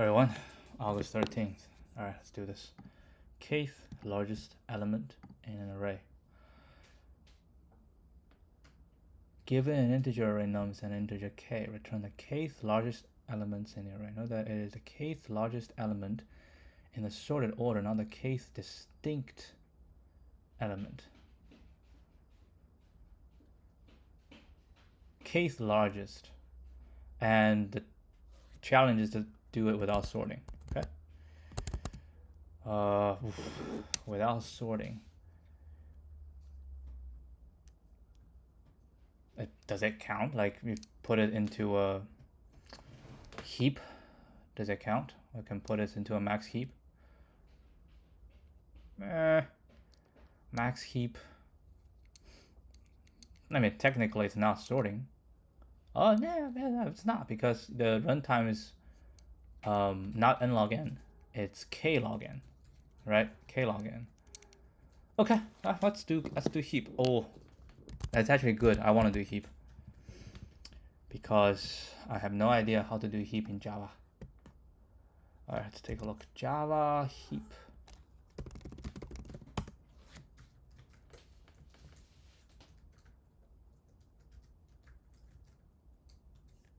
Everyone, August 13th. All right, let's do this. Kth largest element in an array. Given an integer array nums and integer k, return the kth largest elements in the array. Note that it is the kth largest element in the sorted order, not the kth distinct element. Kth largest, and the challenge is to do it without sorting. Okay. Without sorting. Does it count? Like we put it into a heap. Does it count? We can put it into a max heap. Max heap. I mean, technically it's not sorting. Oh no, it's not, because the runtime is not n log n, it's k log n, right? K log n. Okay, let's do heap. Oh, that's actually good. I want to do heap because I have no idea how to do heap in Java. All right, let's take a look. Java heap.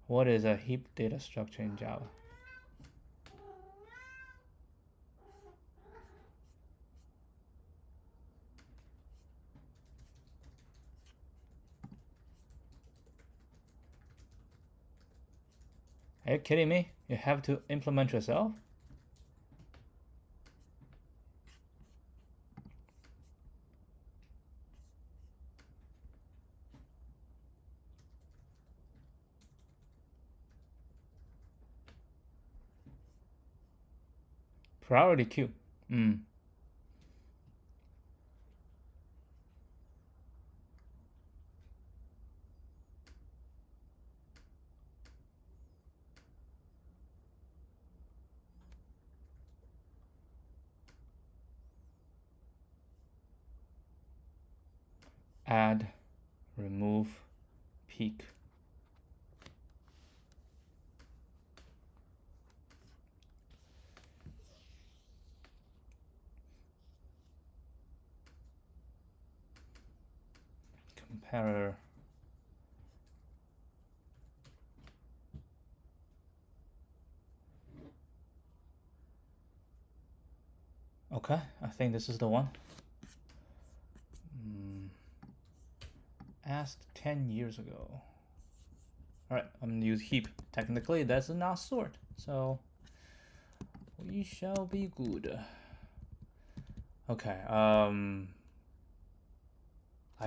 What is a heap data structure in Java? Are you kidding me? You have to implement yourself? Priority queue. Add, remove, peak. Comparator. Okay, I think this is the one. Asked 10 years ago. All right, I'm gonna use heap. Technically, that's not sort, so we shall be good. Okay, I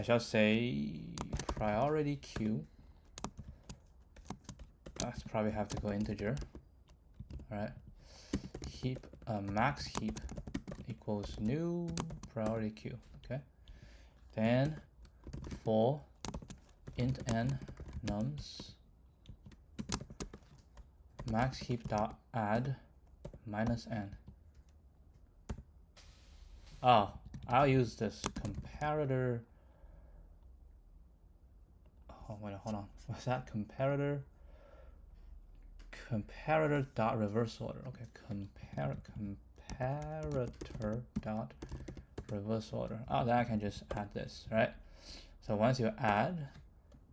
shall say priority queue. Let's probably have to go integer. All right, heap, max heap equals new priority queue. Okay, then for int n nums max heap dot add minus n. Oh, I'll use this comparator. Oh wait, hold on. What's that? Comparator dot reverse order. Okay, comparator dot reverse order. Oh, then I can just add this, right? So once you add,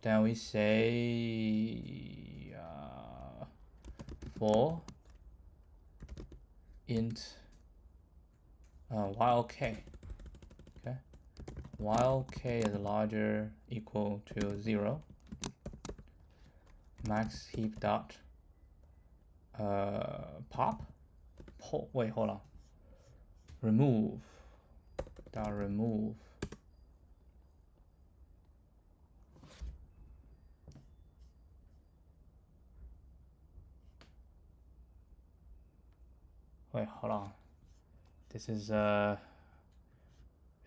then we say for int while k. Okay, while k is larger equal to 0, max heap dot wait, hold on. Remove dot remove. Wait, hold on. This is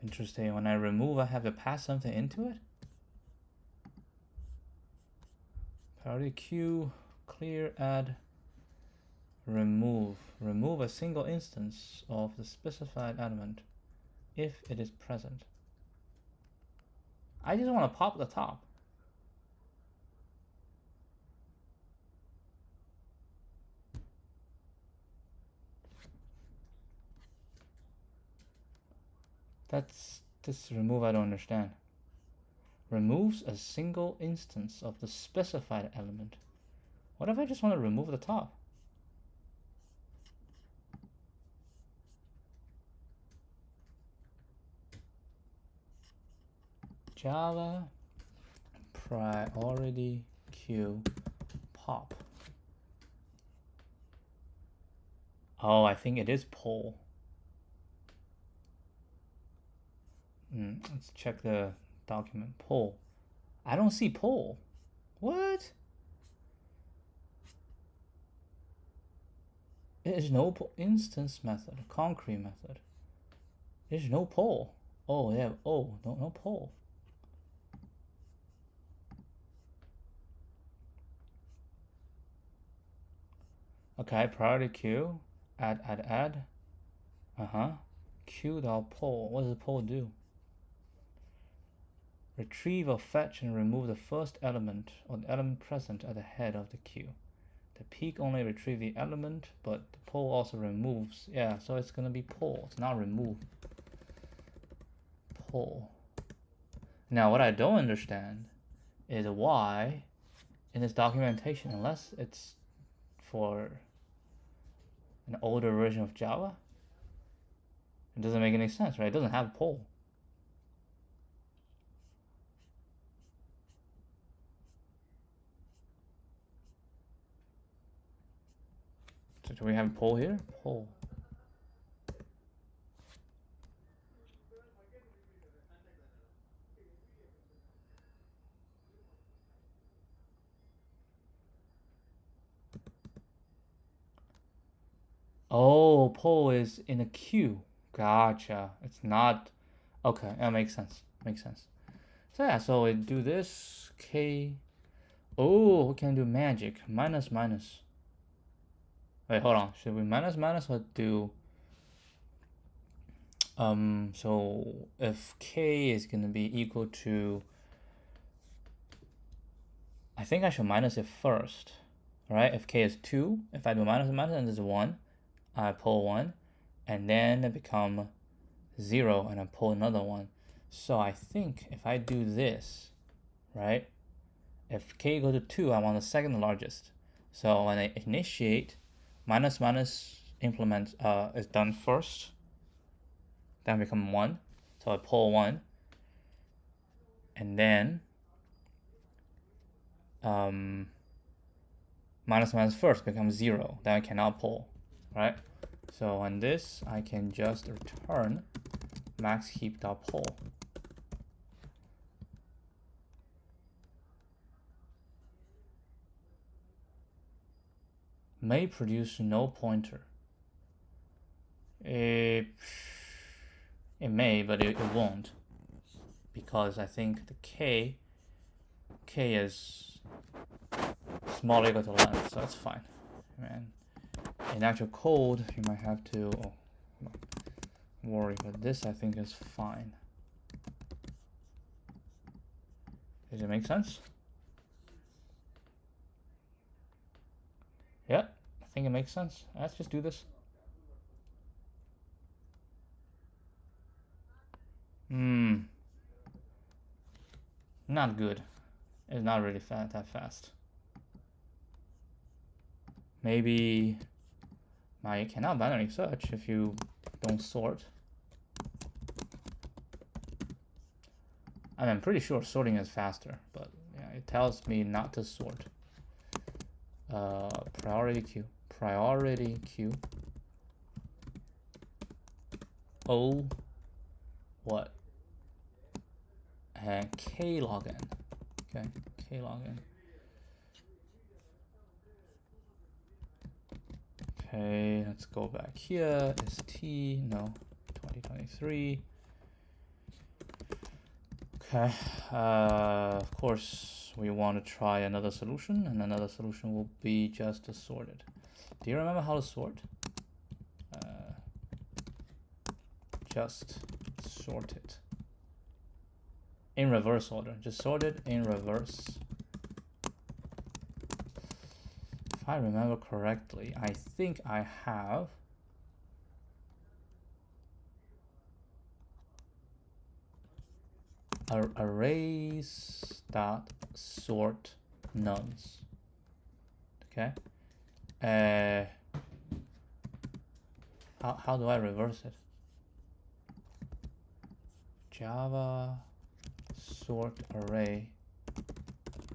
interesting. When I remove, I have to pass something into it. Priority queue, clear, add, remove. Remove a single instance of the specified element if it is present. I just want to pop the top. That's this remove I don't understand. Removes a single instance of the specified element. What if I just want to remove the top? Java priority queue pop. Oh, I think it is poll. Let's check the document. Poll. I don't see poll. What? There's no instance method, concrete method. There's no poll. Oh, yeah. Oh, no poll. Okay, priority queue. Add. Queue.poll. What does the poll do? Retrieve or fetch and remove the first element or the element present at the head of the queue. The peak only retrieves the element, but the poll also removes. Yeah, so it's gonna be poll. It's not remove. Poll. Now, what I don't understand is why in this documentation, unless it's for an older version of Java, it doesn't make any sense, right? It doesn't have poll. So do we have poll here? Poll. Oh, poll is in a queue. Gotcha. It's not. Okay, that makes sense. Makes sense. So yeah, so we do this. K. Oh, we can do magic. Minus. Wait, hold on. Should we minus or do? So if K is gonna be equal to, I think I should minus it first, right? If K is 2, if I do minus, and this is 1, I pull 1, and then it become 0, and I pull another 1. So I think if I do this, right? If K go to 2, I want the second largest. So when I initiate, minus implement is done first, then become 1. So I pull 1, and then minus first becomes 0. Then I cannot pull, right? So on this, I can just return max heap.pull. May produce no pointer. It may, but it won't, because I think the k is small equal to length, so that's fine. And in actual code, you might have to worry, but this I think is fine. Does it make sense? Yeah, I think it makes sense. Let's just do this. Not good. It's not really that fast. Maybe I cannot binary search if you don't sort. I'm pretty sure sorting is faster, but yeah, it tells me not to sort. Priority queue. O what? And K login. Okay, K login. Okay, let's go back here. ST, no, 2023. Okay, of course we want to try another solution, and another solution will be just to sort it. Do you remember how to sort? Just sort it in reverse order. Just sort it in reverse. If I remember correctly, I think I have arrays dot sort nums. Okay. How do I reverse it? Java sort array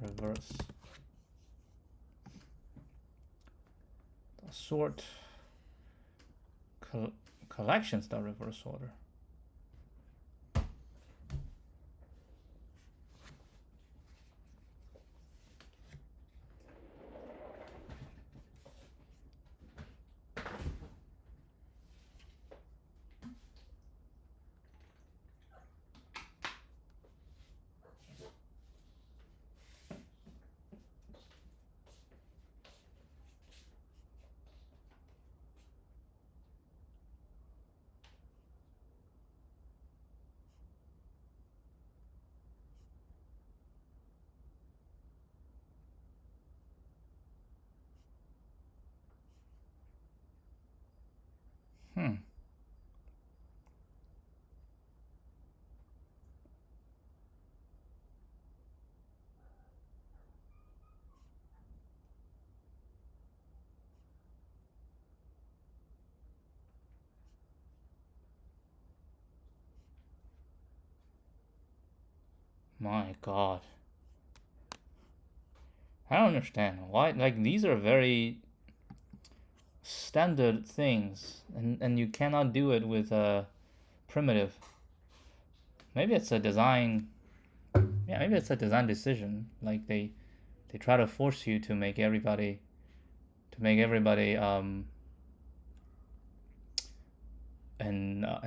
reverse. Sort collections dot reverse order. My God. I don't understand why. Like, these are very standard things, and you cannot do it with a primitive. Maybe it's a design. Yeah, maybe it's a design decision. Like they try to force you to make everybody an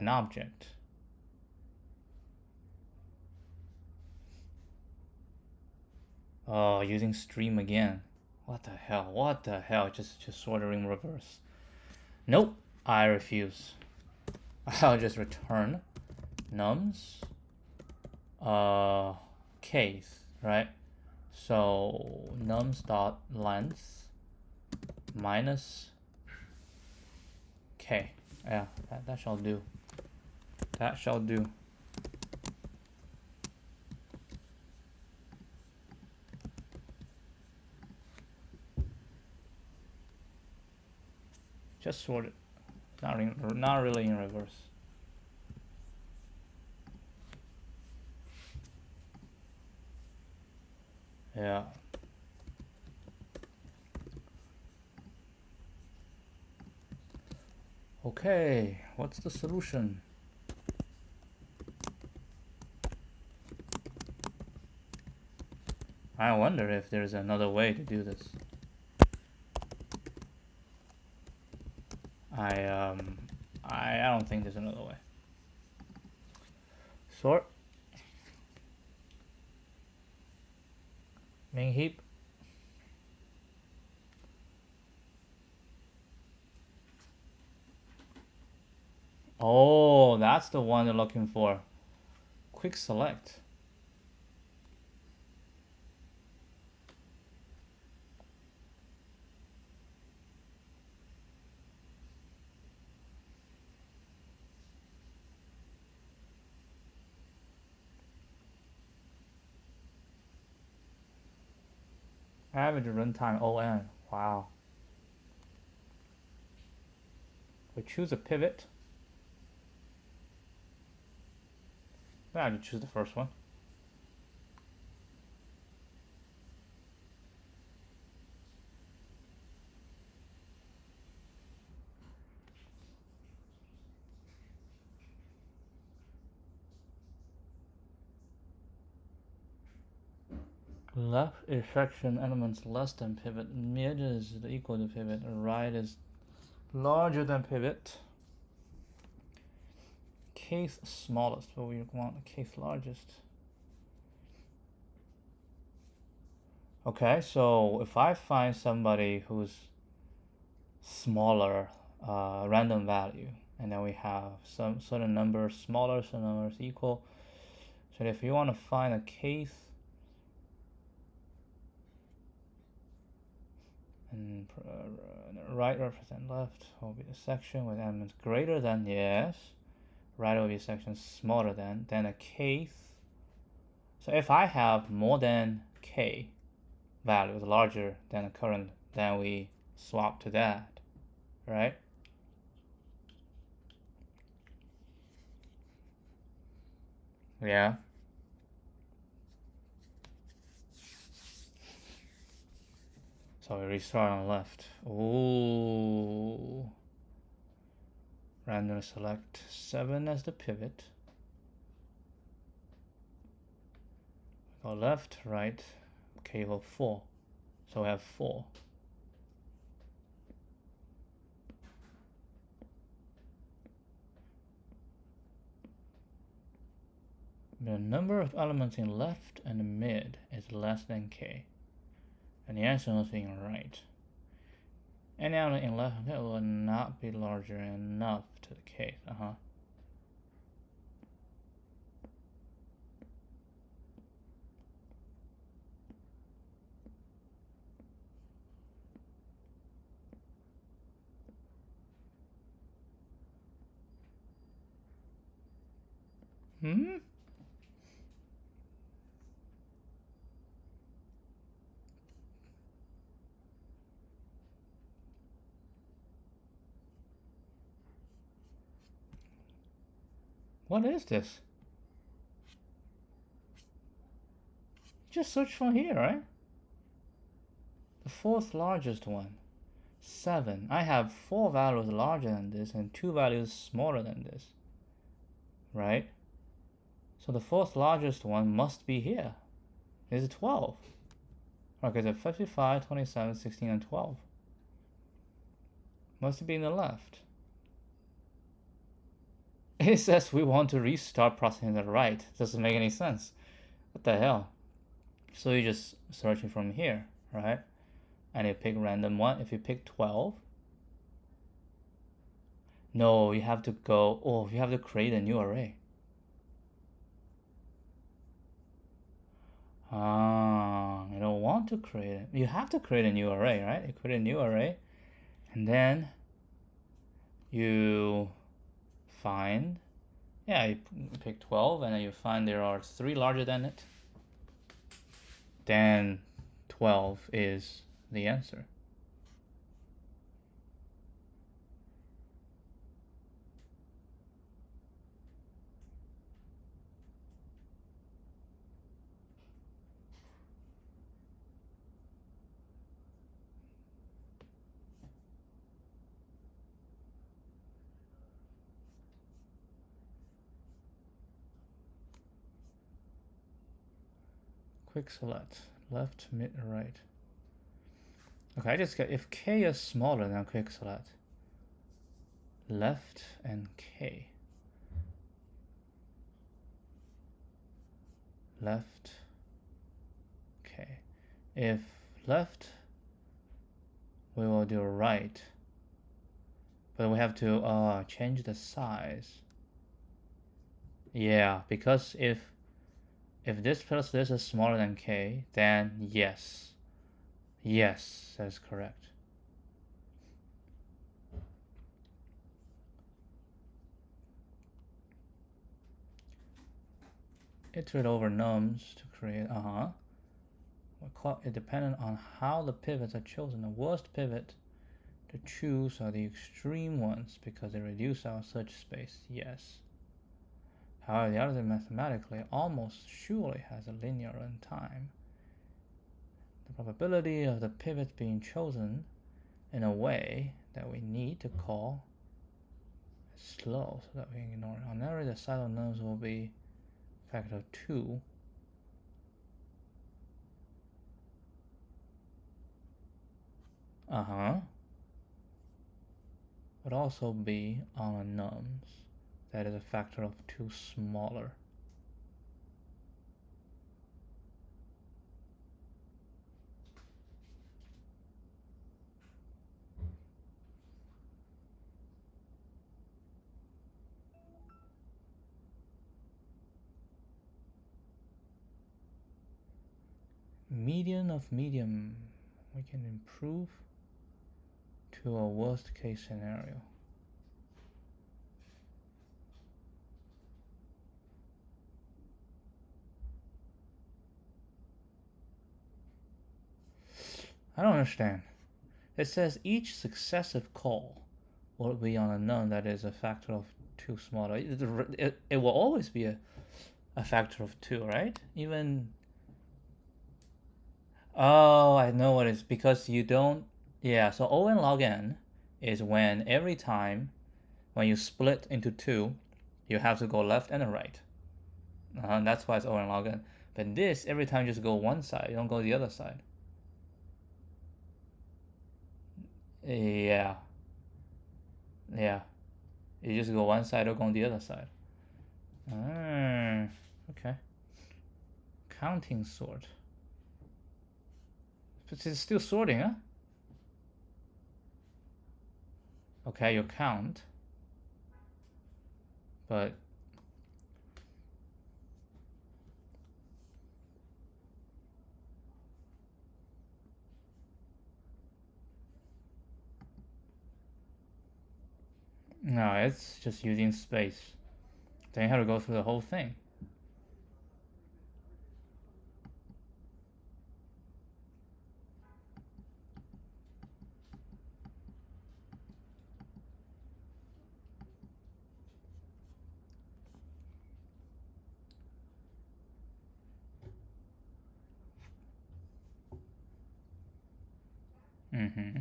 object. Oh, using stream again. What the hell? What the hell? Just ordering reverse. Nope. I refuse. I'll just return nums case, right? So nums dot length minus k. Yeah, that shall do. That shall do. Just sort it. Not really in reverse. Yeah. Okay, what's the solution? I wonder if there's another way to do this. I don't think there's another way. Sort. Main heap. Oh, that's the one they're looking for. Quick select. Average runtime ON. Wow. We choose a pivot. I would choose the first one. Left is section elements less than pivot. Mid is equal to pivot. Right is larger than pivot. Case smallest, but we want the case largest. Okay, so if I find somebody who's smaller random value, and then we have some certain numbers smaller, some numbers equal. So if you want to find a case, and right represent left will be the section with elements greater than, yes. Right will be a section smaller than, then a case So if I have more than k values larger than the current, then we swap to that, right? Yeah. So we restart on the left. Ooh. Randomly select 7 as the pivot. Go left, right, k equal 4. So we have 4. The number of elements in left and mid is less than k. And the answer is in right. Any element in left and mid will not be larger enough to the k. Hmm? What is this? Just search from here, right? The fourth largest one. 7. I have 4 values larger than this and 2 values smaller than this. Right? So the fourth largest one must be here. Is 12. Okay, so 55, 27, 16, and 12. Must be in the left. It says we want to restart processing the right. Doesn't make any sense. What the hell? So you just searching from here, right? And you pick random one. If you pick 12, no, you have to go, oh, you have to create a new array. You don't want to create it. You have to create a new array, right? You create a new array, and then you find, yeah, you pick 12, and then you find there are 3 larger than it. Then 12 is the answer. Quick select, left, mid, right. Okay, I just get, if k is smaller than quick select, left and k. Left, k. If left, we will do right. But we have to change the size. Yeah, because if this plus this is smaller than k, then yes. Yes, that's correct. Iterate over nums to create, it dependent on how the pivots are chosen. The worst pivot to choose are the extreme ones because they reduce our search space, yes. However, the other mathematically almost surely has a linear runtime. The probability of the pivots being chosen in a way that we need to call is slow so that we can ignore it. On average, the size of nums will be a factor of 2. Would also be on a nums that is a factor of 2 smaller. Median of medium, we can improve to a worst case scenario. I don't understand. It says each successive call will be on a none that is a factor of 2 smaller. It will always be a factor of 2, right? Even... Oh, I know what it is. Because you don't... Yeah, so O(n) log n is when every time when you split into 2, you have to go left and right. And that's why it's O(n) log n. But this, every time you just go one side, you don't go the other side. Yeah. Yeah. You just go one side or go on the other side. Okay. Counting sort. But it's still sorting, huh? Okay, you count. But... No, it's just using space. Then you have to go through the whole thing. Mm-hmm.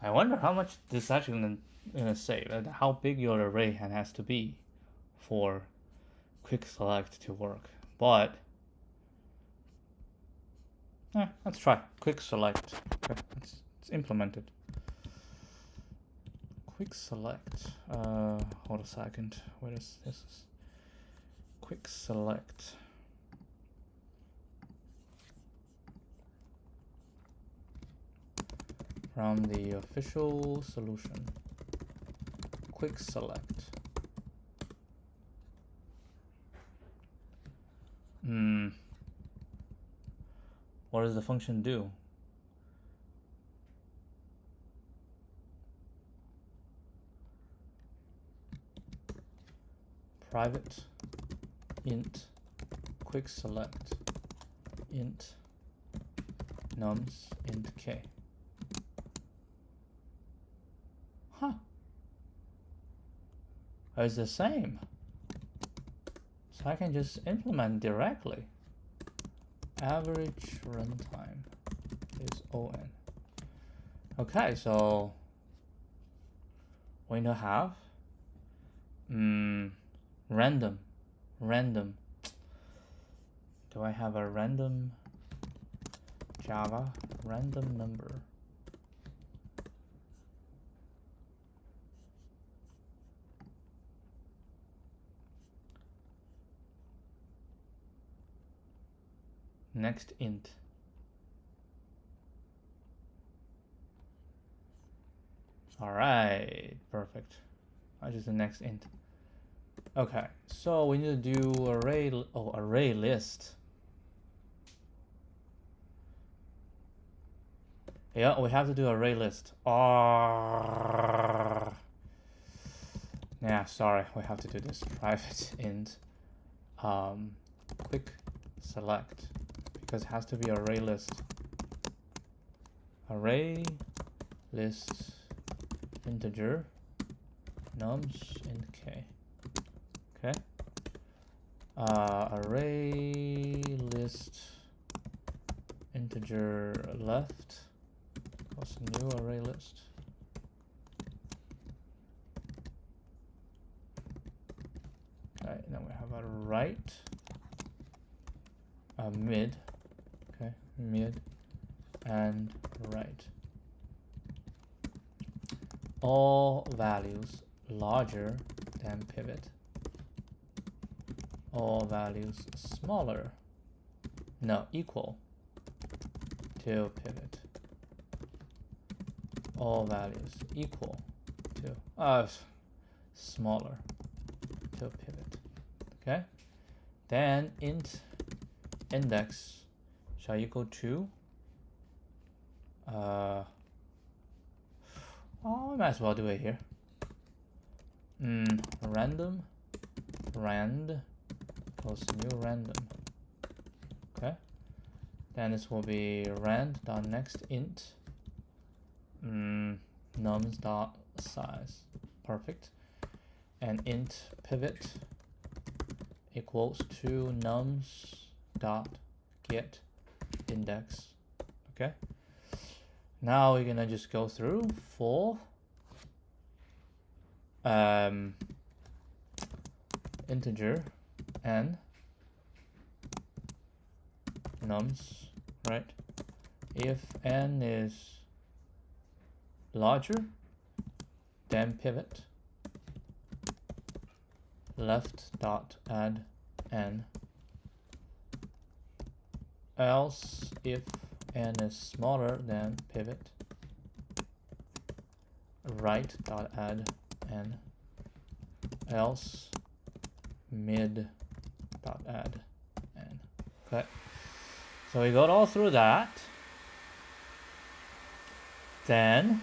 I wonder how much this is actually gonna say, how big your array has to be for quick select to work. But let's try quick select. Okay, let's implement it. Quick select. Hold a second. What is this? Quick select. From the official solution. Quick select. What does the function do? Private int quick select int nums int k. Huh. It's the same. So I can just implement directly. Average runtime is O(n). Okay, so we need to have random. Do I have a random Java random number? Next int. All right, perfect. Which is the next int? Okay, so we need to do array list. Yeah, we have to do array list. Yeah, sorry, we have to do this private int quick select, because it has to be array list. Array list integer nums int k. Okay. Array list integer left plus new array list. Okay, then we have a right, a mid, okay, mid and right. all values larger than pivot, all values smaller, no, equal to pivot, all values equal to smaller to pivot. Okay, then int index shall equal to I might as well do it here. Random rand equals new random. Okay, then this will be rand.next int nums dot size. Perfect. And int pivot equals to nums dot get index. Okay, now we're gonna just go through for integer n nums, right? If n is larger than pivot, left dot add n, else if n is smaller than pivot, right dot add n, else mid dot add n. Okay, so we got all through that. Then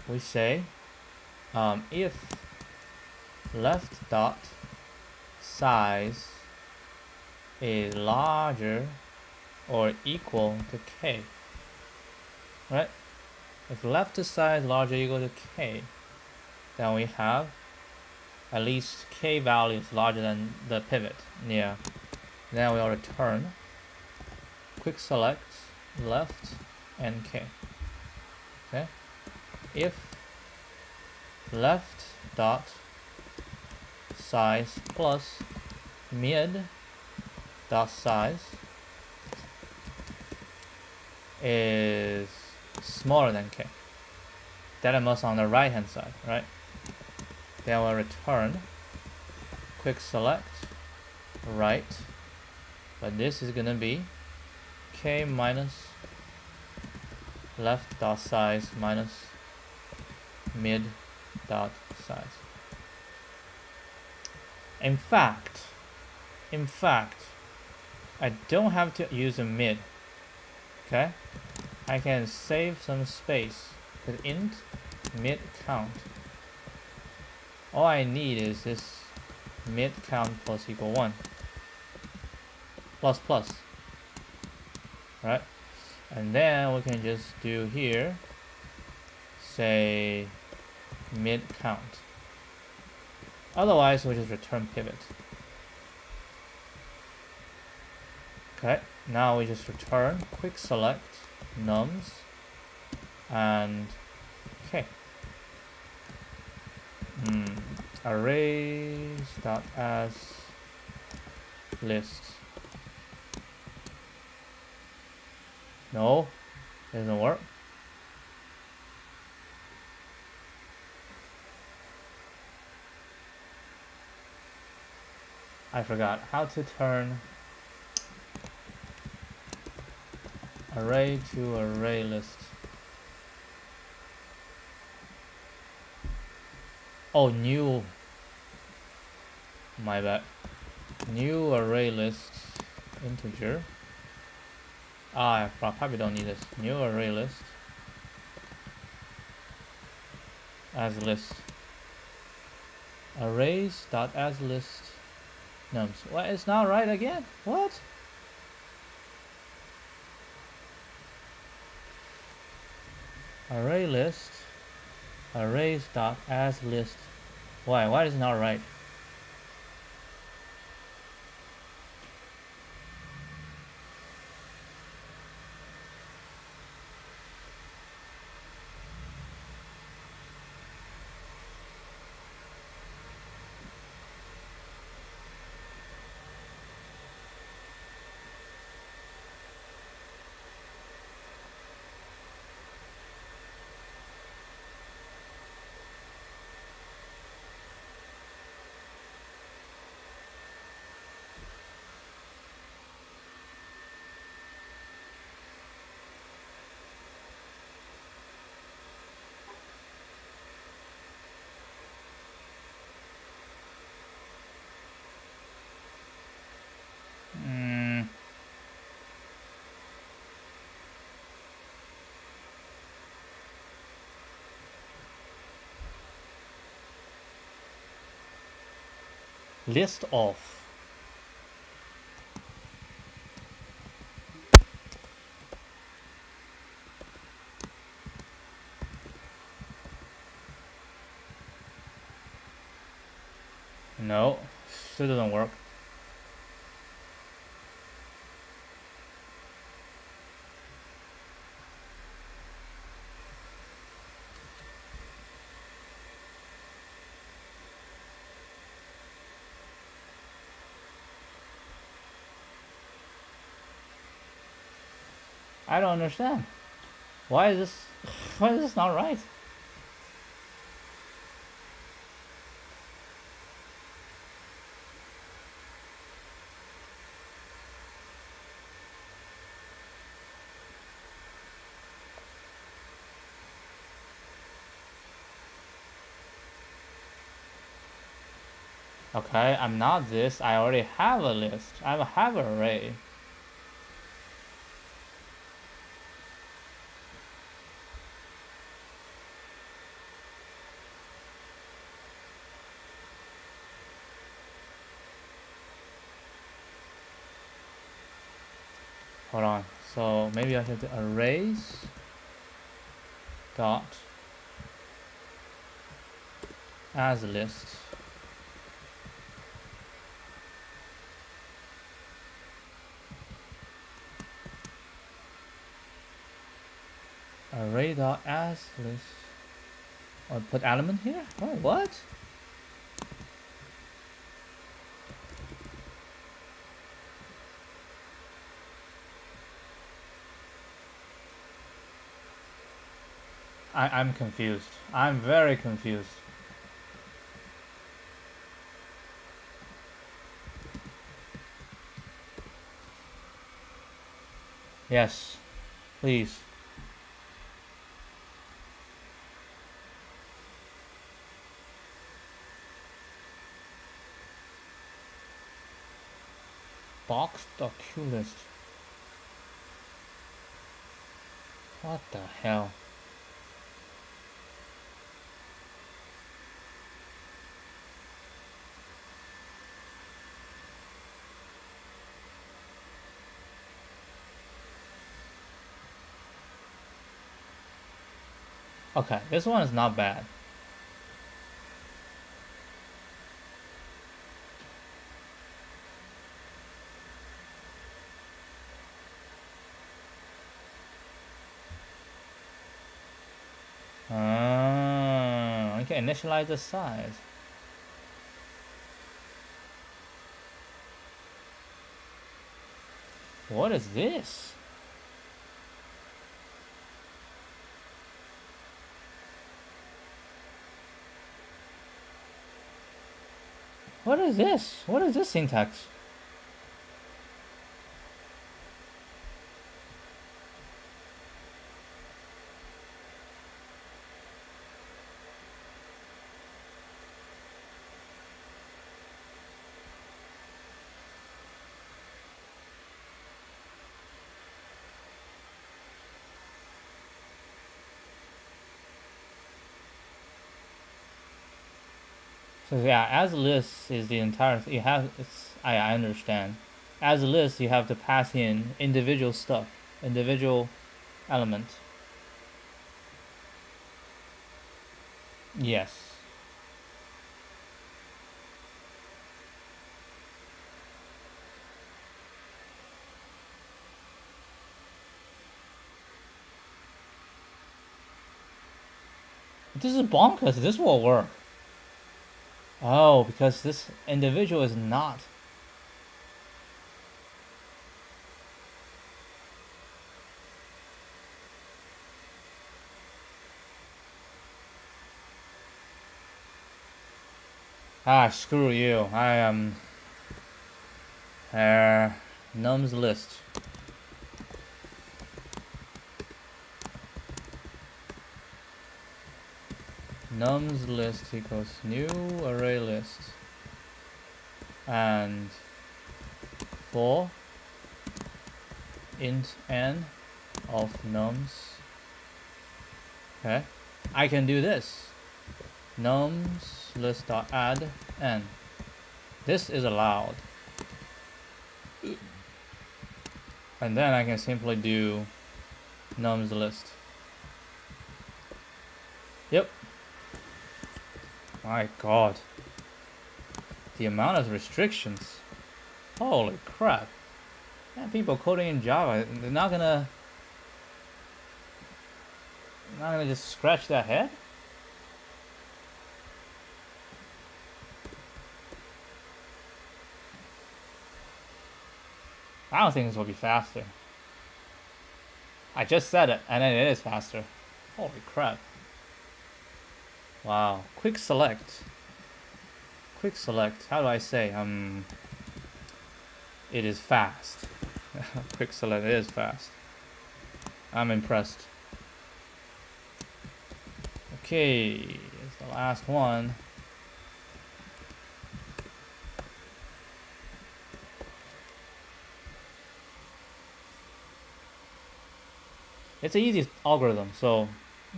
we say if left dot size is larger or equal to k, right? If left size larger or equal to k, then we have at least k values larger than the pivot. Yeah. Then we'll return quick select left and k. Okay. If left dot size plus mid dot size is smaller than k, that must on the right hand side, right? Then we'll return quick select right, but this is gonna be k minus left dot size minus mid dot size. In fact, I don't have to use a mid. Okay, I can save some space with int mid count. All I need is this mid count plus equal 1 plus plus, right? And then we can just do here, say mid count. Otherwise we'll just return pivot. Okay, now we just return quick select nums and k. Arrays dot as list. No, it doesn't work. I forgot how to turn array to array list. Oh, new. My bad. New array list integer. I probably don't need this. New array list as list. Arrays dot as list nums. What? It's not right again? What? Array list arrays dot as list. Why is it not right? List of. No, still doesn't work. I don't understand. Why is this not right? Okay, I'm not this. I already have a list. I have an array. Hold on. So maybe I should do arrays dot as list. Array dot as list. Or put element here? Oh, what? I'm confused. I'm very confused. Yes, please. Box.QList. What the hell? Okay, this one is not bad. Okay, initialize the size. What is this? What is this? What is this syntax? So yeah, as list is the entire. You have. I understand. As a list, you have to pass in individual stuff, individual element. Yes. This is bonkers. This will work. Oh, because this individual is not. Ah, screw you. I am. Nums list. Nums list equals new array list. And for int n of nums. Okay. I can do this. Nums list.add n. This is allowed. And then I can simply do nums list. Yep. My god. The amount of restrictions. Holy crap. Man, people coding in Java, they're not gonna just scratch their head? I don't think this will be faster. I just said it, and then it is faster. Holy crap. Wow. Quick select. Quick select. How do I say? It is fast. Quick select, it is fast. I'm impressed. Okay, it's the last one. It's an easy algorithm, so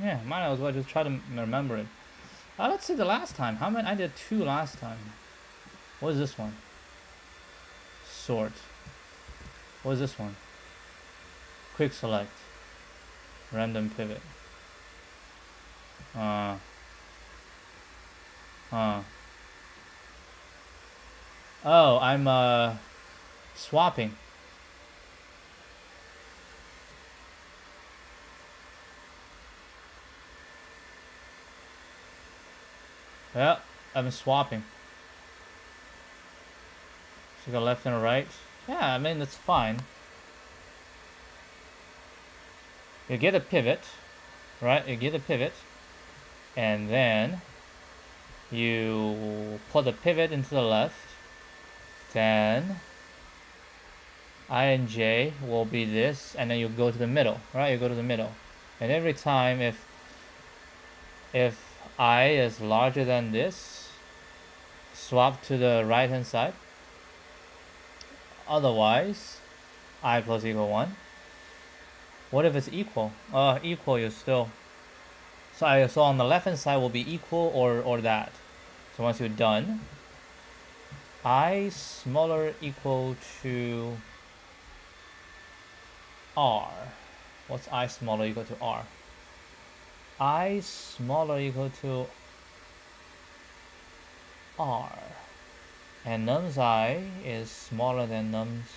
yeah, might as well just try to remember it. Let's see the last time. How many? I did 2 last time. What is this one? Sort. What is this one? Quick select. Random pivot. Oh, I'm swapping. Yeah, I'm swapping. So you got left and right. Yeah, I mean, that's fine. You get a pivot, right? You get a pivot, and then you put the pivot into the left, then I and J will be this, and then you go to the middle, right? You go to the middle. And every time if I is larger than this, swap to the right hand side. Otherwise, I plus equal 1. What if it's equal? Equal is still. So on the left hand side will be equal or that. So once you're done, I smaller equal to R. What's I smaller equal to R? I smaller equal to R. And nums I is smaller than nums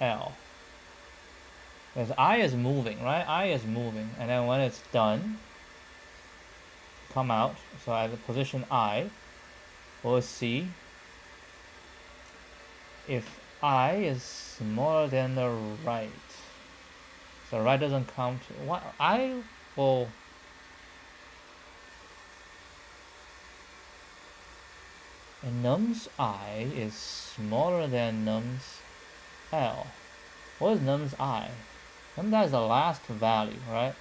L. Because I is moving, right? I is moving. And then when it's done, come out. So at the position I, we'll see if I is smaller than the right. So right doesn't count. What I will and nums I is smaller than nums L. What is nums I? Nums I is the last value, right?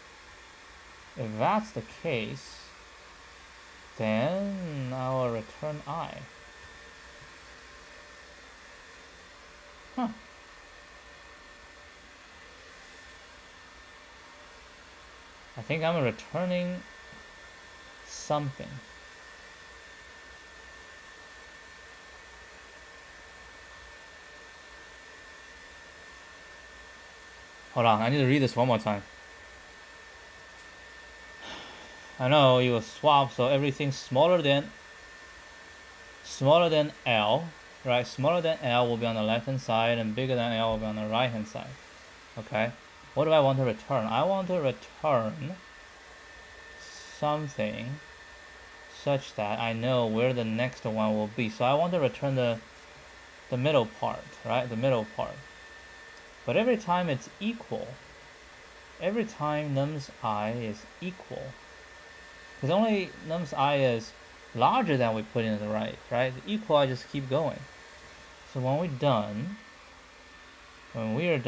If that's the case, then I will return I. Huh. I think I'm returning something. Hold on, I need to read this one more time. I know you will swap, so everything's smaller than L, right? Smaller than L will be on the left hand side, and bigger than L will be on the right hand side. Okay. What do I want to return? I want to return something such that I know where the next one will be. So I want to return the middle part, right? The middle part. But every time it's equal, every time nums I is equal, because only nums I is larger than we put in the right, right? The equal, I just keep going. So when we're done,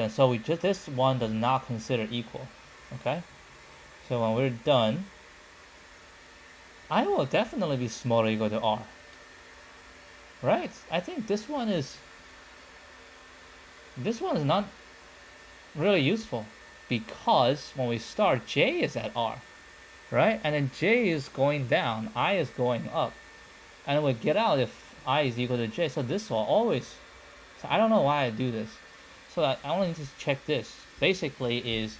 so this one does not consider equal, okay? So when we're done, I will definitely be smaller equal to R, right? I think this one is not really useful, because when we start, J is at R, right? And then J is going down, I is going up, and we get out if I is equal to j. So this will always, so I don't know why I do this. So I only need to check this. Basically is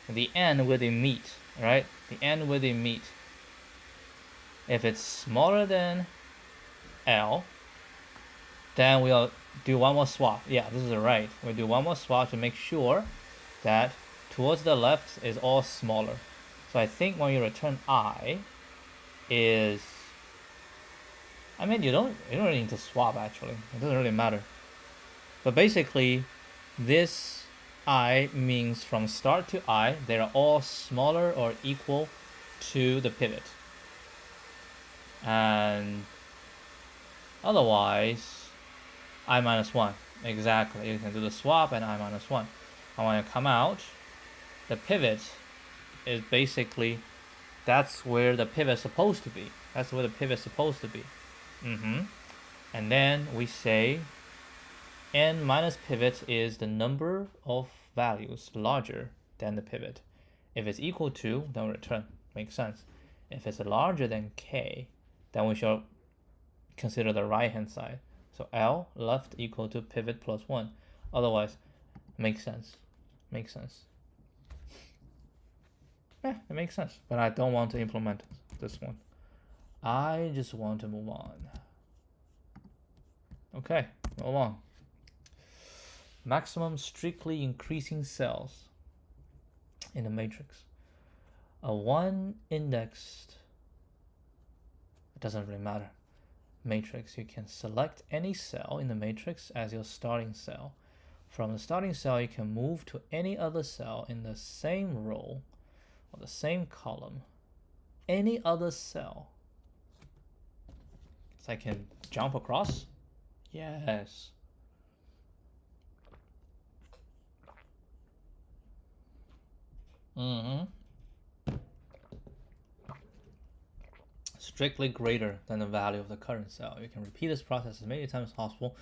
the n where they meet, right? The n where they meet. If it's smaller than L, then we'll do one more swap. Yeah, this is right. We'll do one more swap to make sure that towards the left is all smaller. So I think when you return I is, I mean, you don't really need to swap actually. It doesn't really matter. But basically, this I means from start to I, they are all smaller or equal to the pivot. And otherwise, I minus 1. Exactly. You can do the swap and I minus 1. I want to come out. The pivot is basically, that's where the pivot is supposed to be. That's where the pivot is supposed to be. And then we say n minus pivot is the number of values larger than the pivot. If it's equal to, then return. Makes sense. If it's larger than k, then we shall consider the right hand side. So L left equal to pivot plus 1. Otherwise, makes sense. Makes sense. Yeah, it makes sense. But I don't want to implement this one. I just want to move on. Okay, move on. Maximum strictly increasing cells in the matrix. A one indexed, it doesn't really matter, matrix. You can select any cell in the matrix as your starting cell. From the starting cell, you can move to any other cell in the same row or the same column. Any other cell. So I can jump across. Yes. Strictly greater than the value of the current cell. You can repeat this process as many times as possible,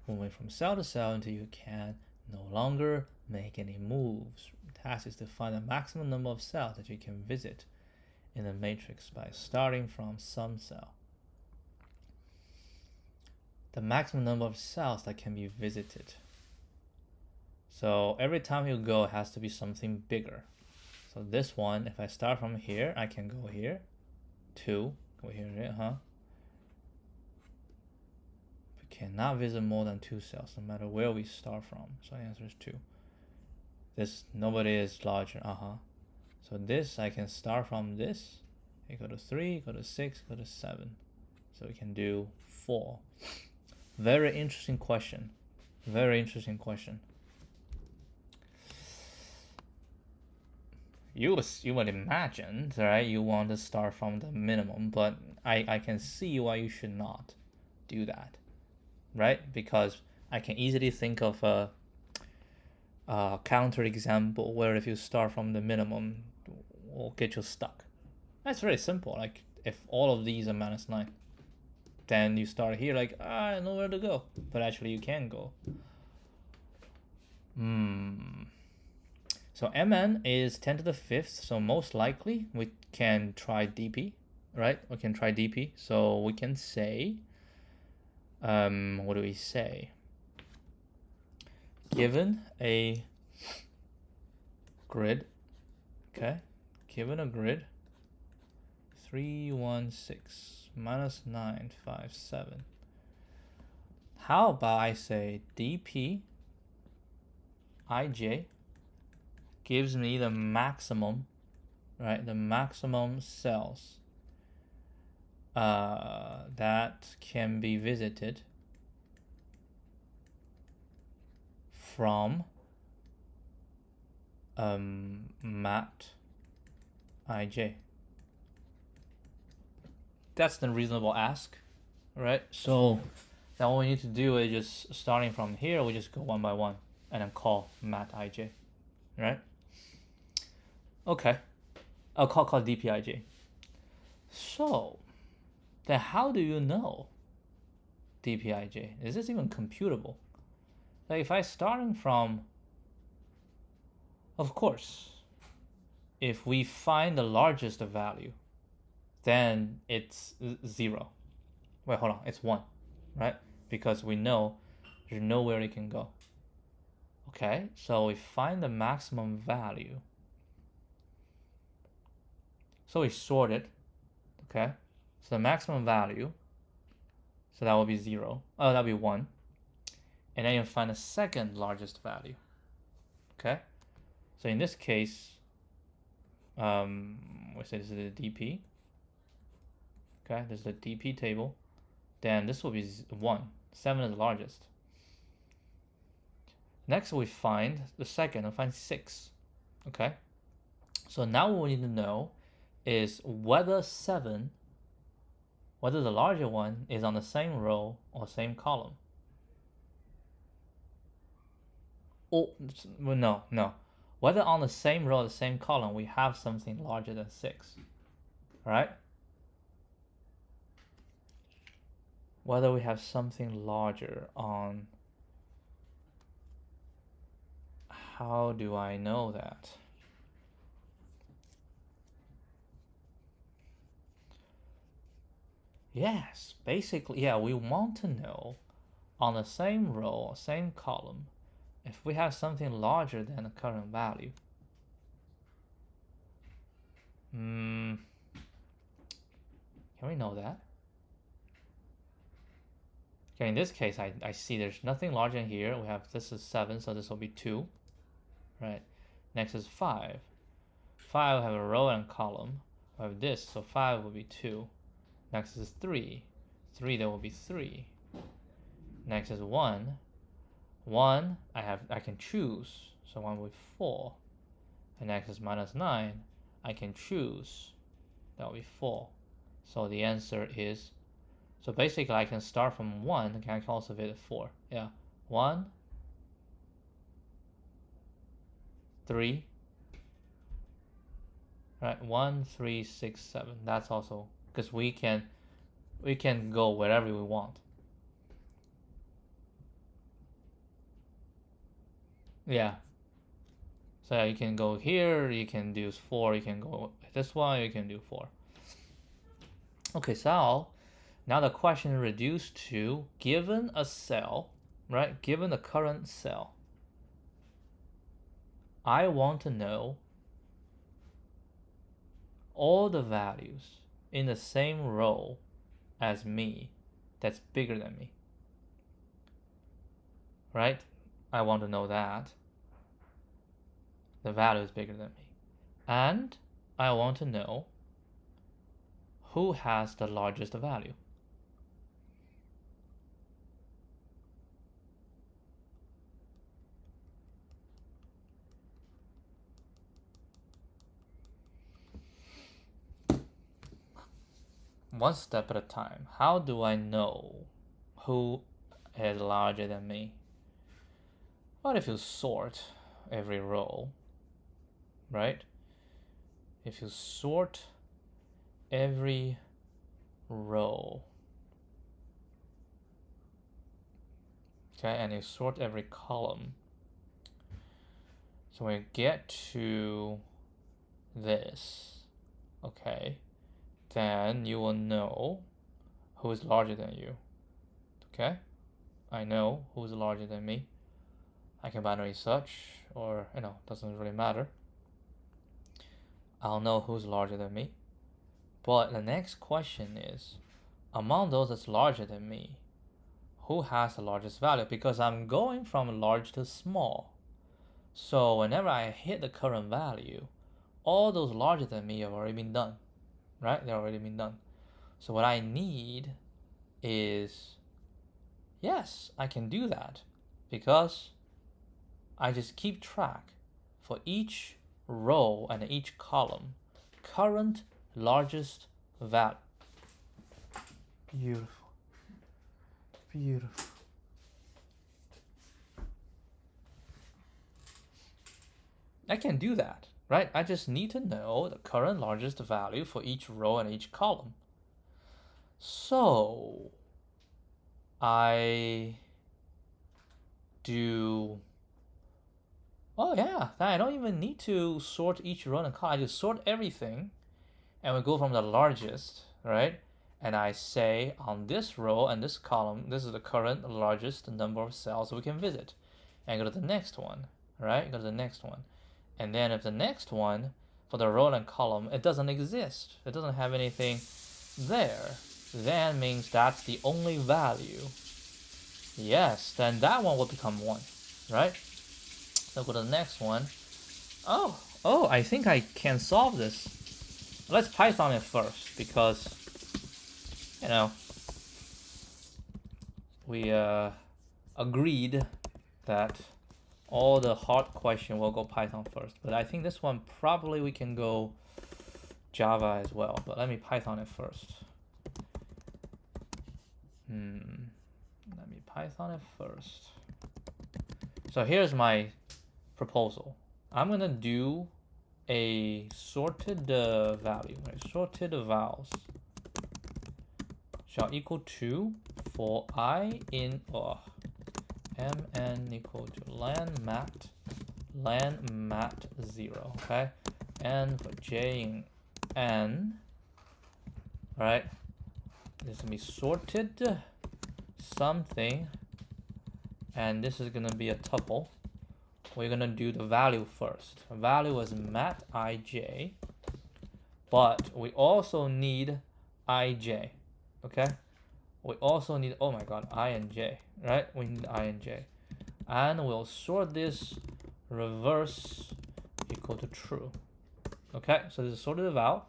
moving from cell to cell until you can no longer make any moves. The task is to find the maximum number of cells that you can visit in the matrix by starting from some cell. The maximum number of cells that can be visited. So every time you go, it has to be something bigger. So this one, if I start from here, I can go here, 2, go here, We cannot visit more than 2 cells, no matter where we start from. So the answer is 2. This, nobody is larger, So this, I can start from this. You go to 3, go to 6, go to 7. So we can do 4. Very interesting question. Very interesting question. You would imagine, right? You want to start from the minimum, but I can see why you should not do that, right? Because I can easily think of a counter example where if you start from the minimum, will get you stuck. That's very simple. Like if all of these are minus 9, then you start here like, I know where to go, but actually you can go. So Mn is 10 to the 5th, so most likely we can try dp, right? We can try dp, so we can say, what do we say? Given a grid, okay? Given a grid, 3, 1, 6, minus 9, 5, 7. How about I say dp ij gives me the maximum, right? The maximum cells that can be visited from mat ij. That's the reasonable ask, right? So now what we need to do is just starting from here, we just go one by one and then call mat ij, right? Okay, I'll call dpij. So then how do you know dpij? Is this even computable? Like if I starting from, of course, if we find the largest value, then it's 0. Wait, hold on, it's 1, right? Because we know there's nowhere it can go. Okay, so we find the maximum value. So we sort it, okay? So the maximum value, so that will be 0. Oh, that will be 1. And then you find the second largest value, okay? So in this case, we say this is the DP. Okay, this is the DP table. Then this will be 1. 7 is the largest. Next, we find the second. We find 6. Okay. So now what we need to know is whether 7, whether the larger one is on the same row or same column. Oh, no. Whether on the same row or the same column, we have something larger than 6. Right? Whether we have something larger on... How do I know that? Yes, basically, yeah, we want to know on the same row or same column if we have something larger than the current value. Can we know that? Okay, in this case, I see there's nothing larger in here. We have, this is 7, so this will be 2. Right. Next is 5. 5 will have a row and a column. We have this, so 5 will be 2. Next is 3. 3, there will be 3. Next is 1. 1, I can choose, so 1 will be 4. And next is -9. I can choose, that will be 4. So the answer is, so basically I can start from 1, and I can also fit 4. Yeah, 1, 3, right? 1, 3, 6, 7. That's also because we can go wherever we want. Yeah. So yeah, you can go here, you can do 4, you can go this one, you can do 4. Okay, so now the question is reduced to, given a cell, right? Given the current cell, I want to know all the values in the same row as me that's bigger than me. Right? I want to know that the value is bigger than me. And I want to know who has the largest value. One step at a time. How do I know who is larger than me? What if you sort every row, right? If you sort every row, okay, and you sort every column, so when you get to this, okay, then you will know who is larger than you. Okay, I know who is larger than me. I can binary search, or doesn't really matter. I'll know who's larger than me. But the next question is, among those that's larger than me, who has the largest value? Because I'm going from large to small. So whenever I hit the current value, all those larger than me have already been done, right? They've already been done. So what I need is, yes, I can do that because I just keep track for each row and each column, current largest value. Beautiful. Beautiful. I can do that, right? I just need to know the current largest value for each row and each column. So I do, oh yeah, I don't even need to sort each row and column. I just sort everything and we go from the largest, right? and I say on this row and this column, this is the current largest number of cells we can visit. And go to the next one, right? Go to the next one. And then if the next one, for the row and column, it doesn't exist, it doesn't have anything there, then means that's the only value. Yes, then that one will become 1, right? So go to the next one. Oh, I think I can solve this. Let's Python it first, because, you know, we agreed that all the hard question will go Python first. But I think this one probably we can go Java as well. But let me Python it first. Let me Python it first. So here's my proposal. I'm gonna do a sorted value, right? Sorted vowels shall equal to for I in mn equal to len mat 0, okay, and for j in n, right? This is gonna be sorted something, and this is gonna be a tuple. We're gonna do the value first. The value is mat ij, but we also need ij, okay? We also need, oh my god, I and j, right? We need I and j. And we'll sort this reverse equal to true. Okay, so this is sorted the val.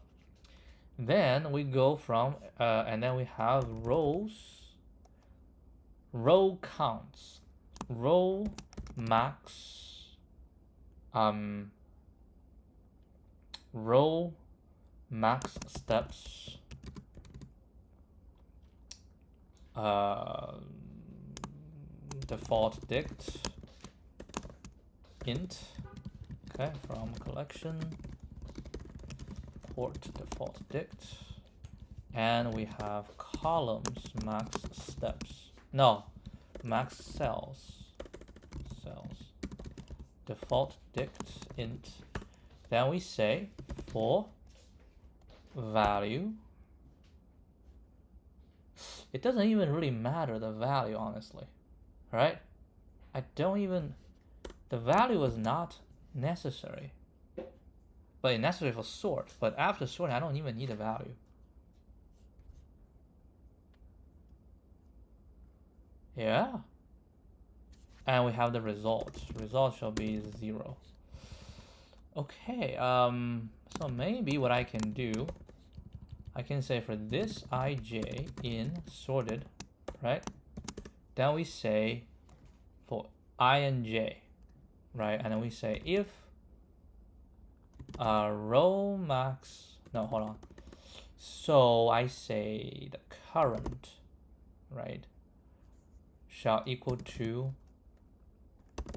Then we go from, and then we have rows, row counts, row max, row max steps, default dict int, okay, from collection port default dict, and we have columns max steps, no, max cells, default dict int. Then we say for value, it doesn't even really matter the value, honestly, right? I don't even, the value is not necessary, but it's necessary for sort. But after sorting, I don't even need a value. Yeah. And we have the result. Result shall be 0. Okay, so maybe what I can do, I can say for this ij in sorted, right? Then we say for I and j, right? And then we say if row max, no, hold on. So I say the current, right, shall equal to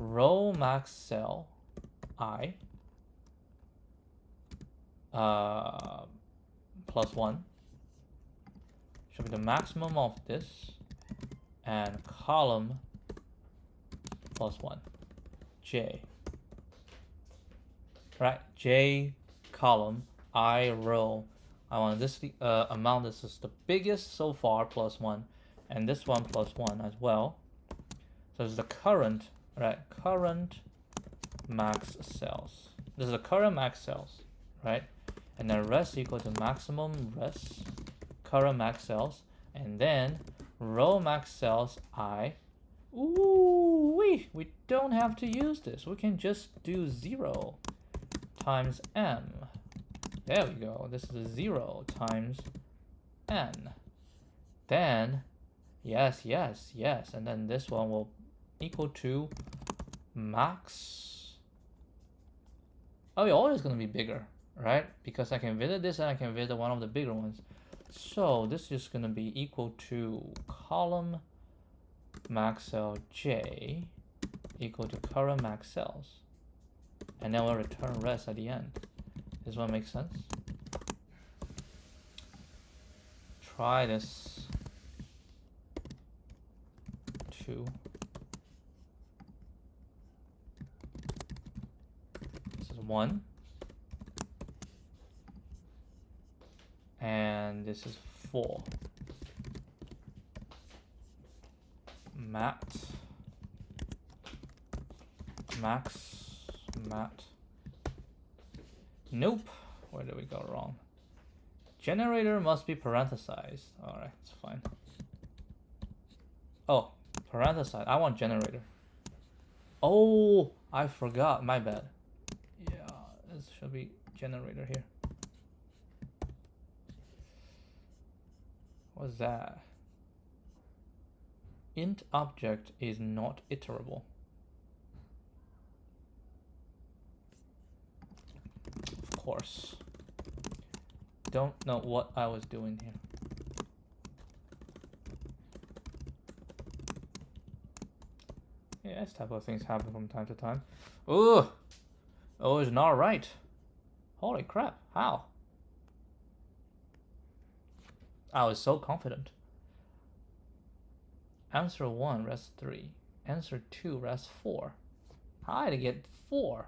row max cell I plus 1 should be the maximum of this, and column plus 1 j, right? J column, I row. I want this amount, this is the biggest so far, plus 1, and this one plus 1 as well. So it's the current, right? Current max cells. This is the current max cells, right? And then rest equal to maximum rest, current max cells, and then row max cells I. Ooh, we don't have to use this. We can just do 0 times m. There we go. This is 0 times n. Then, yes, and then this one will equal to max. Oh, you're always going to be bigger, right? Because I can visit this and I can visit one of the bigger ones. So this is going to be equal to column max cell j equal to current max cells. And then we'll return rest at the end. This one makes sense? Try this. 2. This is 1. and this is 4. Mat. Nope. Where did we go wrong? Generator must be parenthesized. Alright, it's fine. Oh, parenthesized. I want generator. Oh, I forgot. My bad. Yeah, this should be generator here. What's that? Int object is not iterable. Of course. Don't know what I was doing here. Yeah, this type of things happen from time to time. Ugh! Oh, it's not right. Holy crap, how? I was so confident. Answer 1, rest 3. Answer 2, rest 4. How did I get 4?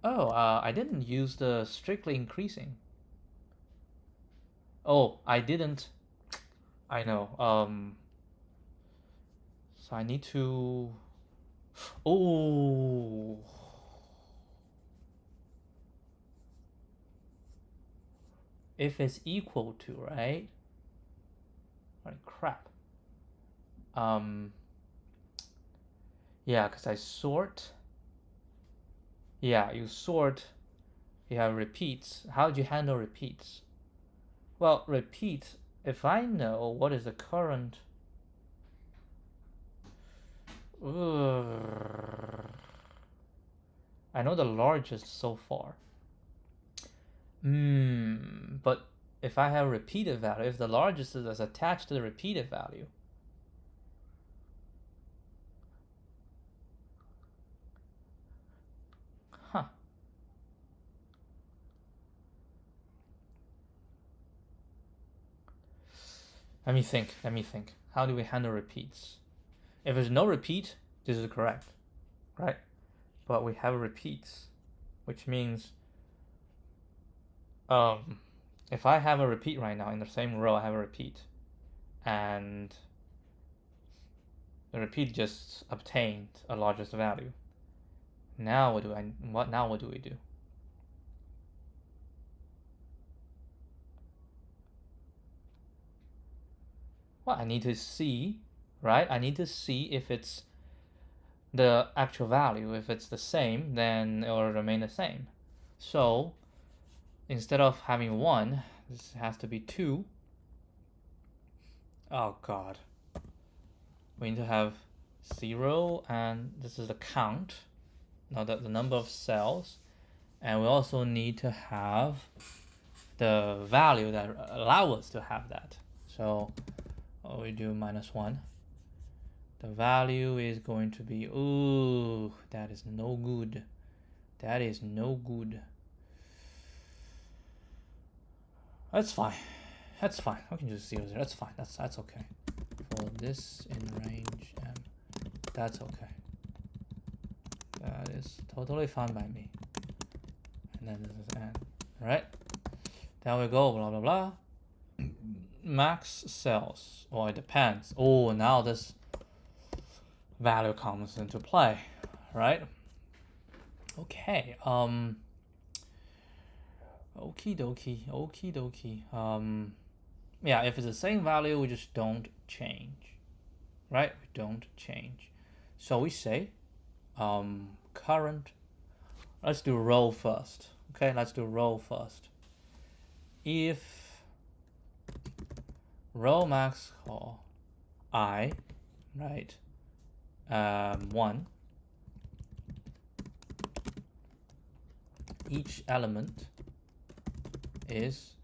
Oh, I didn't use the strictly increasing. Oh, I didn't. I know. So I need to. Oh. If it's equal to, right? Holy crap. Yeah, because I sort. Yeah, you sort. You have repeats. How do you handle repeats? Well, repeats, if I know what is the current. I know the largest so far. But if I have repeated value, if the largest is attached to the repeated value, Let me think. How do we handle repeats? If there's no repeat, this is correct, right? But we have repeats, which means if I have a repeat right now in the same row, I have a repeat, and the repeat just obtained a largest value. Now what do we do? Well, I need to see, right? I need to see if it's the actual value. If it's the same, then it will remain the same. So instead of having 1, this has to be 2. Oh god. We need to have 0, and this is the count. Now the number of cells. And we also need to have the value that allow us to have that. So we do -1. The value is going to be, ooh, that is no good. That is no good. That's fine. That's fine. I can just 0, 0. That's fine. That's okay. For this in range M, that's okay. That is totally fine by me. And then this is N. Alright. Then we go, blah, blah, blah. Max cells. Oh, it depends. Oh, now this value comes into play, right? Okay. Okie dokie. Yeah, if it's the same value, we just don't change, right? We don't change. So we say, current. Let's do row first. Okay, let's do row first. If row max call I, right? 1. Each element is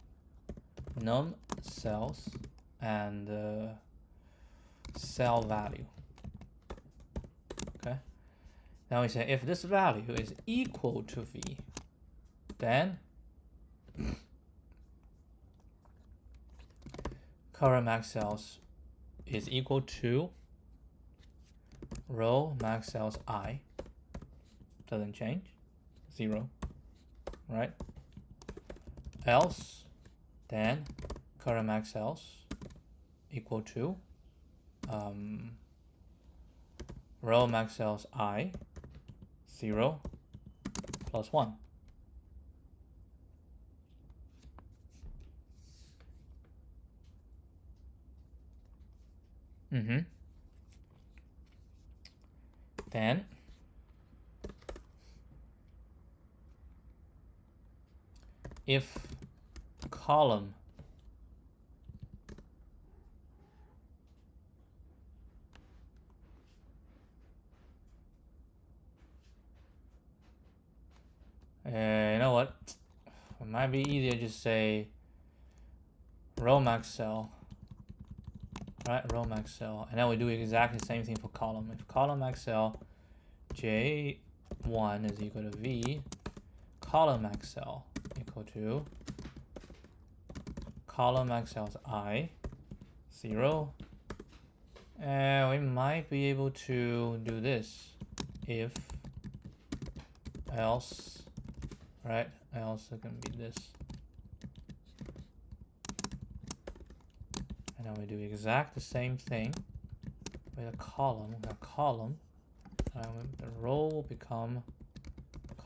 num cells and cell value. Okay. Now we say if this value is equal to v, then current max cells is equal to row max cells I. Doesn't change. 0. Right? else, then current max else equal to row max else I 0 plus 1. Then if column you know what? It might be easier to say row max cell, right? Row max cell, and then we do exactly the same thing for column. If column max cell J1 is equal to V, column max cell equal to column max cells I 0, and we might be able to do this if else, right? Else is gonna be this, and then we do exact the same thing with a column. A column, the row will become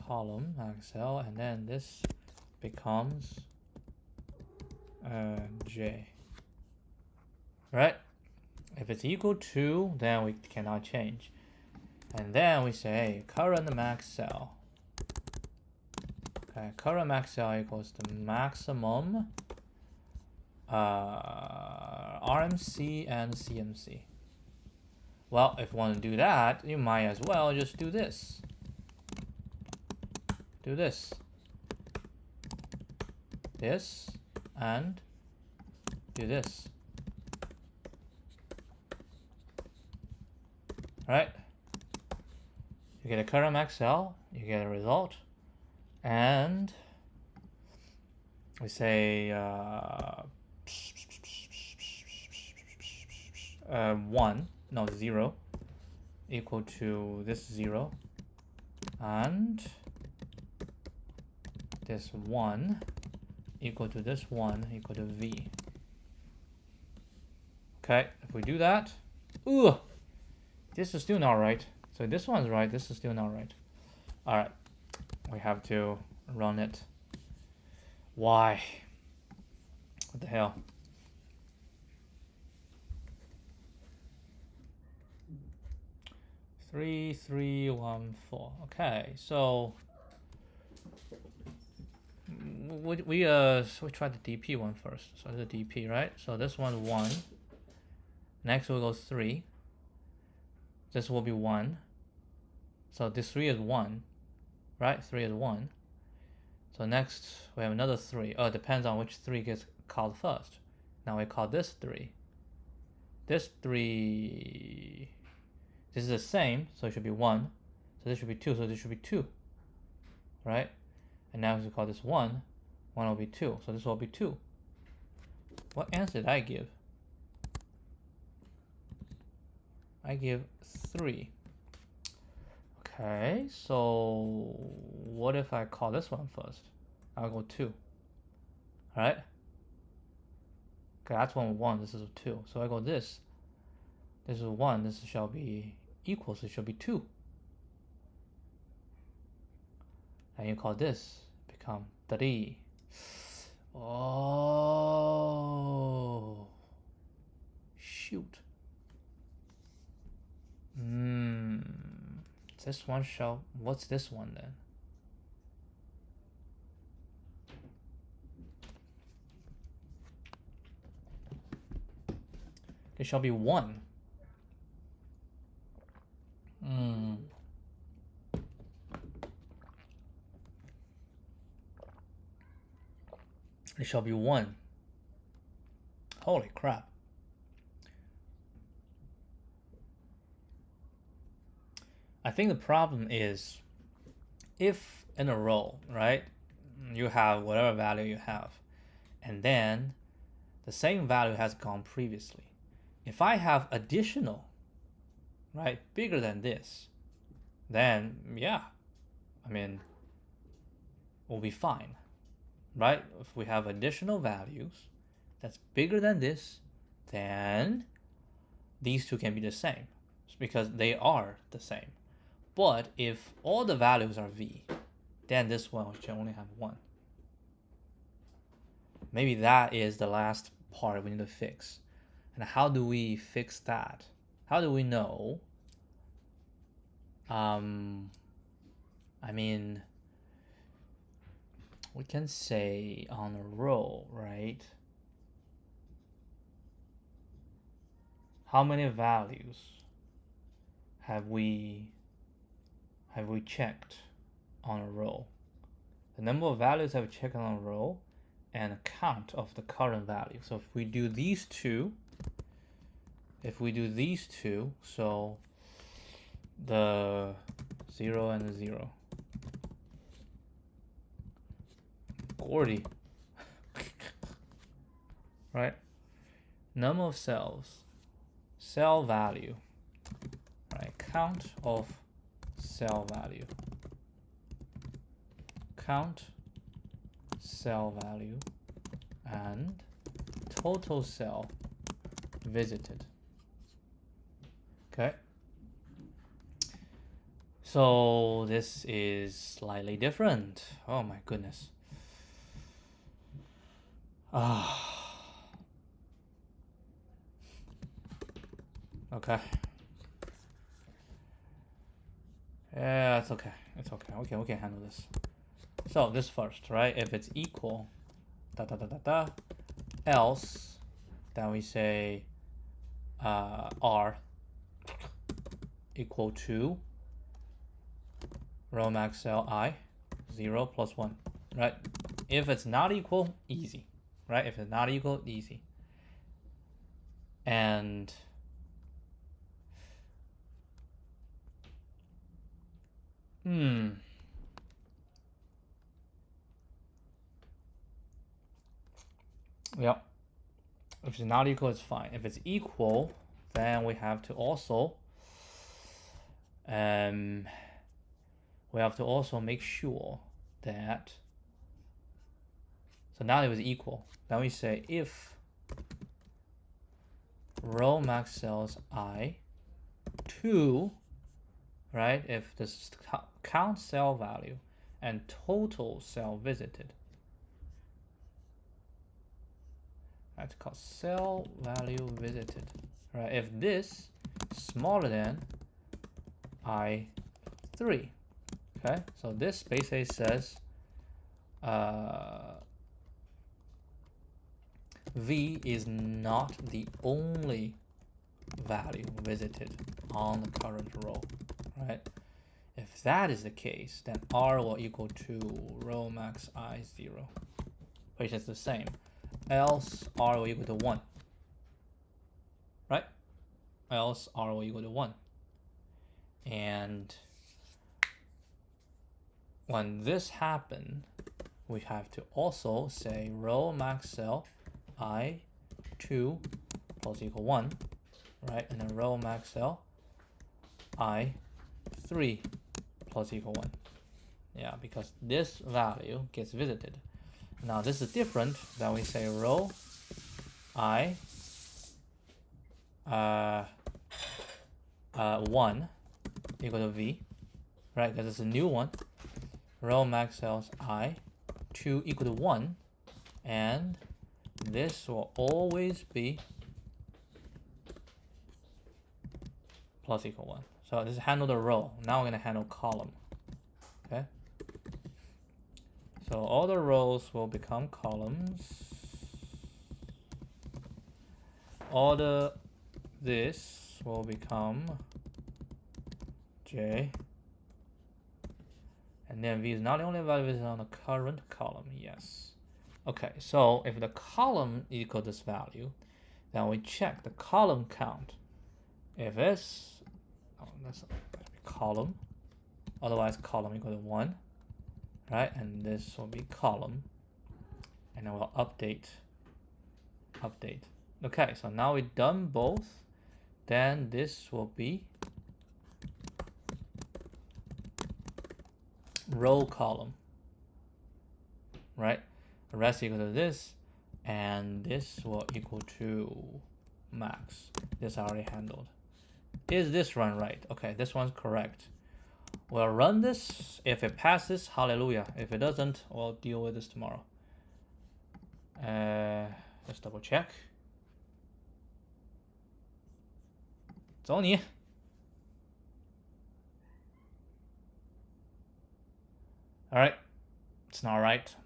column max cell, and then this becomes J, right? If it's equal to, then we cannot change, and then we say current max cell. Okay, current max cell equals the maximum RMC and CMC. Well, if you want to do that, you might as well just do this. Do this, and do this. Right? You get a current max cell, you get a result, and we say 0 equal to this 0, and this 1 equal to this 1 equal to V. Okay, if we do that, ooh, this is still not right. So this one's right, this is still not right. All right, we have to run it. Why? What the hell? Three, 3, 1, 4. Okay, so we try the DP one first. So the DP, right? So this one 1. Next we'll go 3. This will be 1. So this 3 is 1, right? 3 is 1. So next we have another 3. Oh, it depends on which 3 gets called first. Now we call this 3. This 3, this is the same, so it should be 1. So this should be 2, so this should be 2, right? And now we call this 1. 1 will be 2, so this will be 2. What answer did I give? I give 3. Okay, so what if I call this one first? I'll go 2. Alright? Okay, that's 1, this is 2. So I go this. This is 1, this shall be equal, so it should be 2. And you call this become 3. Oh, shoot. This one shall, what's this one then? It shall be 1. It shall be 1. Holy crap. I think the problem is if in a row, right, you have whatever value you have, and then the same value has gone previously. If I have additional, right, bigger than this, then yeah, I mean, we'll be fine. right? If we have additional values that's bigger than this, then these two can be the same because they are the same. But if all the values are v, then this one should only have 1. Maybe that is the last part we need to fix. And how do we fix that? How do we know? I mean, we can say on a row, right? How many values have we checked on a row? The number of values have checked on a row and a count of the current value. So if we do these two, so the 0 and the 0, Gordy, right? Number of cells, cell value, right? Count of cell value, count cell value, and total cell visited. Okay. So this is slightly different. Oh my goodness. Okay. Yeah, it's okay. It's okay. We can handle this. So this first, right? If it's equal, else, then we say r equal to row max cell I 0 plus 1, right? If it's not equal, easy, right? If it's not equal, easy. And yeah, if it's not equal, it's fine. If it's equal, then we have to also make sure that, so now it was equal, then we say if row max cells I 2, right? If this count cell value and total cell visited, that's called cell value visited, right? If this smaller than I3, okay? So this basically says V is not the only value visited on the current row, right? If that is the case, then R will equal to row max I0, which is the same. Else R will equal to 1, right? Else R will equal to 1. And when this happens, we have to also say row max cell I2 plus equal 1, right? And then row max cell I3 plus equal 1. Yeah, because this value gets visited. Now this is different than we say row I 1 equal to V, right? Because it's a new one. Row max cells I2 equal to 1, and this will always be plus equal 1. So this is handle the row. Now we're going to handle column. Okay. So all the rows will become columns. All this will become J. And then V is not the only value is on the current column. Yes. Okay, so if the column equals this value, then we check the column count. If it's that's column, otherwise column equal to 1, right? And this will be column, and then we'll update. Okay, so now we've done both. Then this will be row column, right? rest equal to this, and this will equal to max. This I already handled. Is this run right? Okay, this one's correct. We'll run this. If it passes, hallelujah. If it doesn't, we'll deal with this tomorrow. Let's double check. 走你. All right, it's not right.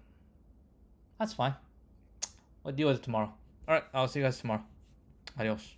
That's fine. We'll deal with it tomorrow. All right, I'll see you guys tomorrow. Adios.